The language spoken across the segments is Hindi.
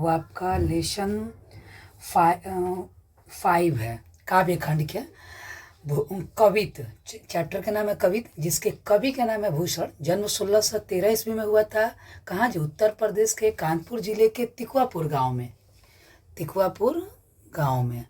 वो आपका लेसन 5 है, काव्य खंड के कवित चैप्टर का नाम है कवित, जिसके कवि का नाम है भूषण। जन्म 1613 ईस्वी में हुआ था। कहाँ जी? उत्तर प्रदेश के कानपुर जिले के तिकुआपुर गांव में। तिकुआपुर गांव में।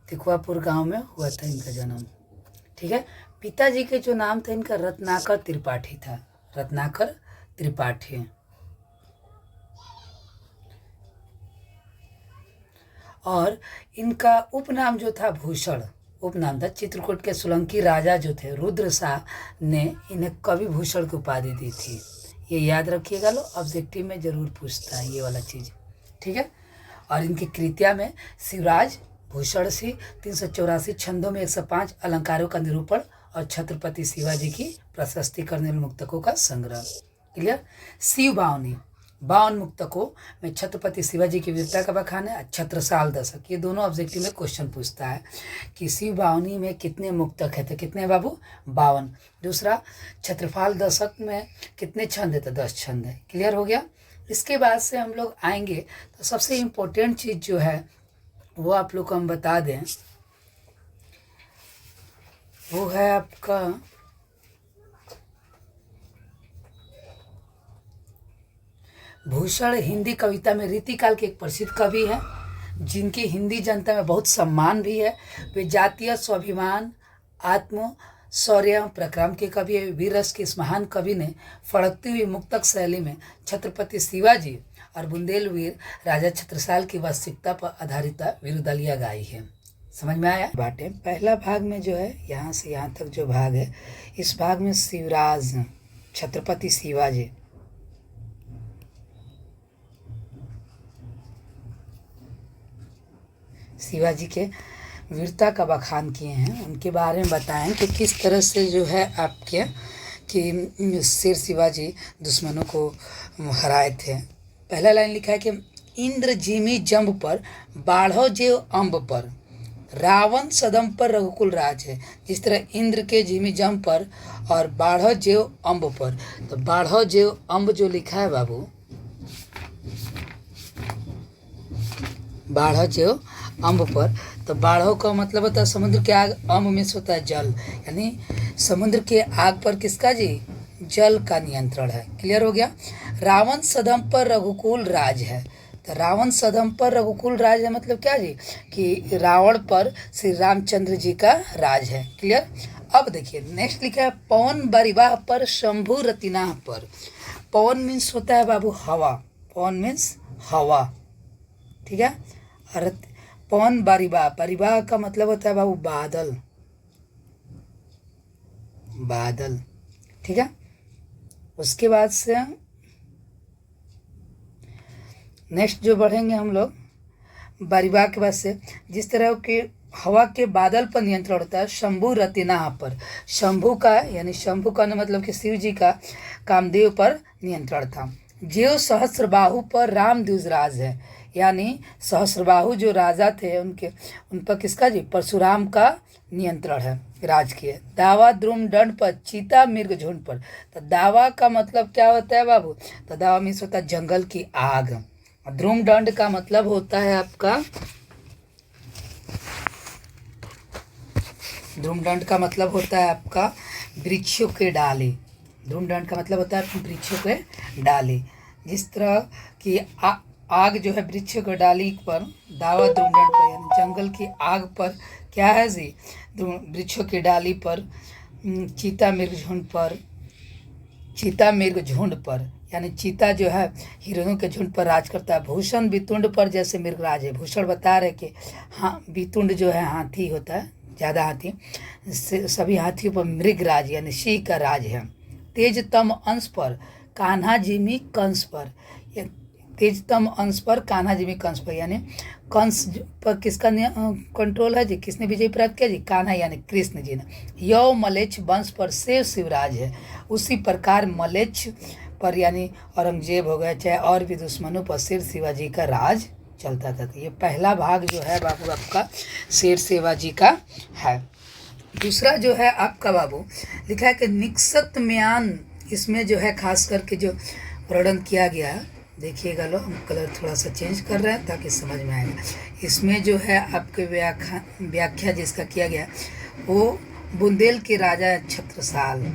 तिकुआपुर गांव में हुआ था इनका जन्म। ठीक है। पिताजी के जो नाम था इनका रत्नाकर त्रिपाठी था। रत्नाकर त्रिपाठी। और इनका उपनाम जो था भूषण उपनाम था। चित्रकूट के सोलंकी राजा जो थे रुद्र शाह ने इन्हें कवि भूषण की उपाधि दी थी। ये याद रखिएगा, लो ऑब्जेक्टिव में जरूर पूछता है ये वाला चीज़। ठीक है। और इनकी कृतियाँ में शिवराज भूषण सी 384 छंदों में 105 अलंकारों का निरूपण और छत्रपति शिवाजी की प्रशस्ति करने वाले मुक्तकों का संग्रह। क्लियर। शिव बावनी 52 मुक्तकों में छत्रपति शिवाजी की वीरता का बखान है। छत्रसाल दशक, ये दोनों ऑब्जेक्टिव में क्वेश्चन पूछता है कि शिव बावनी में कितने मुक्तक है, तो कितने बाबू? 52। दूसरा, छत्रसाल दशक में कितने छंद है, तो 10 छंद है। क्लियर हो गया। इसके बाद से हम लोग आएंगे तो सबसे इम्पोर्टेंट चीज़ जो है वो आप लोग को हम बता दें, वो है आपका भूषण हिंदी कविता में रीतिकाल के एक प्रसिद्ध कवि हैं, जिनकी हिंदी जनता में बहुत सम्मान भी है। वे जातीय स्वाभिमान, आत्म शौर्य, प्रक्रम के कवि है। वीर रस के इस महान कवि ने फड़कती हुई मुक्तक शैली में छत्रपति शिवाजी और बुंदेलवीर राजा छत्रसाल की वास्तविकता पर आधारित विरुदलिया गाई है। समझ में आया बातें? पहला भाग में जो है यहाँ से यहाँ तक जो भाग है, इस भाग में शिवराज छत्रपति शिवाजी शिवाजी के वीरता का बखान किए हैं। उनके बारे में बताएं कि किस तरह से जो है आपके कि शेर शिवाजी दुश्मनों को हराए थे। पहला लाइन लिखा है कि इंद्र जिमी जंब पर बाढ़ो जेव अम्ब पर, रावण सदम पर रघुकुल राज है। जिस तरह इंद्र के जिमी जंब पर और बाढ़ो जेव अम्ब पर, तो बाढ़ो जेव अम्ब जो लिखा है बाबू, बाढ़ो जेव अम्ब पर, तो बाढ़ो का मतलब होता है समुद्र के आग, अम्ब में होता है जल, यानी समुद्र के आग पर किसका जी? जल का नियंत्रण है। क्लियर हो गया। रावण सदम पर रघुकुल राज है, तो रावण सदम पर रघुकुल राज है मतलब क्या जी? कि रावण पर श्री रामचंद्र जी का राज है। क्लियर। अब देखिए नेक्स्ट लिखा है पवन बरिवाह पर शंभु रतिनाह पर। पवन मीन्स होता है बाबू हवा, पवन मीन्स हवा। ठीक है। और पवन बरिवाह, बरिवाह का मतलब होता है बाबू बादल, बादल। ठीक है। उसके बाद से नेक्स्ट जो बढ़ेंगे हम लोग बरिवाह के बाद से, जिस तरह के हवा के बादल पर नियंत्रण होता है शंभु रतिनाह पर। शंभु का यानी शंभु का मतलब कि शिव जी का कामदेव पर नियंत्रण था। जेव सहस्त्रबाहु पर राम द्विजराज है, यानी सहस्त्रबाहु जो राजा थे उन पर किसका जी? परशुराम का नियंत्रण है, राज किए। दावा द्रुम दंड पर चीता मृग झुंड पर, तो दावा का मतलब क्या होता है बाबू? तो दावा मीन्स होता है जंगल की आग। ध्रुम दंड का मतलब होता है आपका, ध्रुम दंड का मतलब होता है आपका वृक्षों के डाली। ध्रुम दंड का मतलब होता है वृक्षों के डाली। जिस तरह की आग जो है वृक्षों के डाली पर, दावा ध्रुम दंड पर यानी जंगल की आग पर क्या है जी? वृक्षों की डाली पर, चीता मृग झुंड पर, चीता मृग झुंड पर यानी चीता जो है हिरणों के झुंड पर राज करता है। भूषण वितुंड पर जैसे मृगराज है। भूषण बता रहे कि हाँ वितुंड जो है हाथी होता है, ज़्यादा हाथी, सभी हाथियों पर मृगराज यानी सिंह का राज है। तेजतम अंश पर कान्हा जिमी कंस पर, तेजतम अंश पर कान्हा जिमी कंस पर, यानी कंस पर किसका कंट्रोल है जी? किसने विजय प्राप्त किया जी? कान्हा यानी कृष्ण जी ने। यौ मलेच्छ वंश पर शेर शिवराज है। उसी प्रकार मलेच्छ पर यानी औरंगजेब हो गया चाहे और भी दुश्मनों पर शेर शिवाजी का राज चलता था। तो ये पहला भाग जो है बाबू आपका शेर शिवाजी का है। दूसरा जो है आपका बाबू लिखा है कि निक्सत म्यान, इसमें जो है खास करके जो वर्णन किया गया है, देखिएगा लो, हम कलर थोड़ा सा चेंज कर रहे हैं ताकि समझ में आएगा। इसमें जो है आपके व्याख्या जिसका किया गया वो बुंदेल के राजा छत्रसाल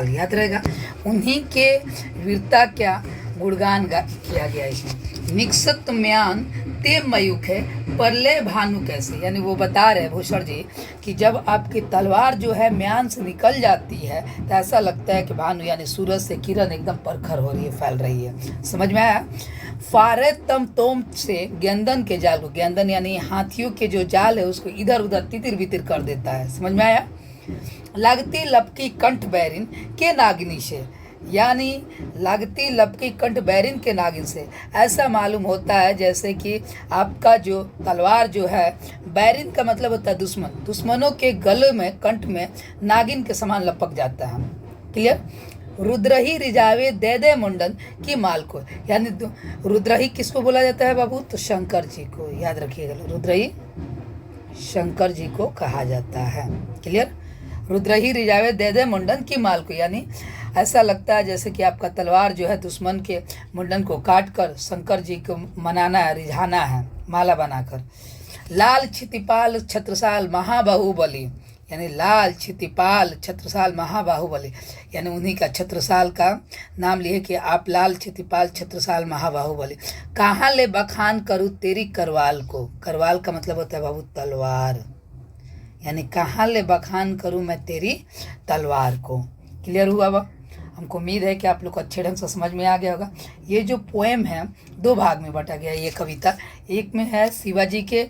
याद रहेगा, उन्हीं के वीरता क्या गुणगान किया गया इसमें। निक्सत म्यान ते मयूख है परले भानु कैसे, यानी वो बता रहे भूषण जी कि जब आपकी तलवार जो है म्यान से निकल जाती है तो ऐसा लगता है कि भानु यानी सूरज से किरण एकदम परखर हो रही है, फैल रही है। समझ में आया। फारे तम तोम से गेंदन के जाल को, गेंदन यानी हाथियों के जो जाल है उसको इधर उधर तितिर बितिर कर देता है। समझ में आया। लगती लपकी कंठ बैरिन के नागिनी से, यानी लगती लपकी कंठ बैरिन के नागिन से, ऐसा मालूम होता है जैसे कि आपका जो तलवार जो है, बैरिन का मतलब होता है दुश्मन, दुश्मनों के गले में कंठ में नागिन के समान लपक जाता है। क्लियर। रुद्रही रिजावे दे दे मुंडन की माल को, यानी रुद्रही किसको बोला जाता है बाबू, तो शंकर जी को, याद रखिएगा, रुद्रही शंकर जी को कहा जाता है। क्लियर। रुद्रही रिजावे दे दे मुंडन की माल को, यानी ऐसा लगता है जैसे कि आपका तलवार जो है दुश्मन के मुंडन को काट कर शंकर जी को मनाना है, रिझाना है माला बनाकर। लाल क्षितिपाल छत्रसाल महाबाहुबली, यानी लाल क्षितिपाल छत्रसाल महाबाहुबली, यानी उन्हीं का छत्रसाल का नाम लिए कि आप लाल क्षितिपाल छत्रसाल महाबाहुबली। कहाँ ले बखान करूँ तेरी करवाल को, करवाल का मतलब होता है बाबू तलवार, यानी कहाँ ले बखान करूँ मैं तेरी तलवार को। क्लियर हुआ बा। हमको उम्मीद है कि आप लोग को अच्छे ढंग से समझ में आ गया होगा। ये जो पोएम है दो भाग में बांटा गया, ये कविता एक में है शिवाजी के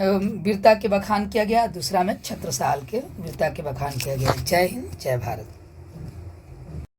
वीरता के बखान किया गया, दूसरा में छत्रसाल के वीरता के बखान किया गया। जय हिंद, जय भारत।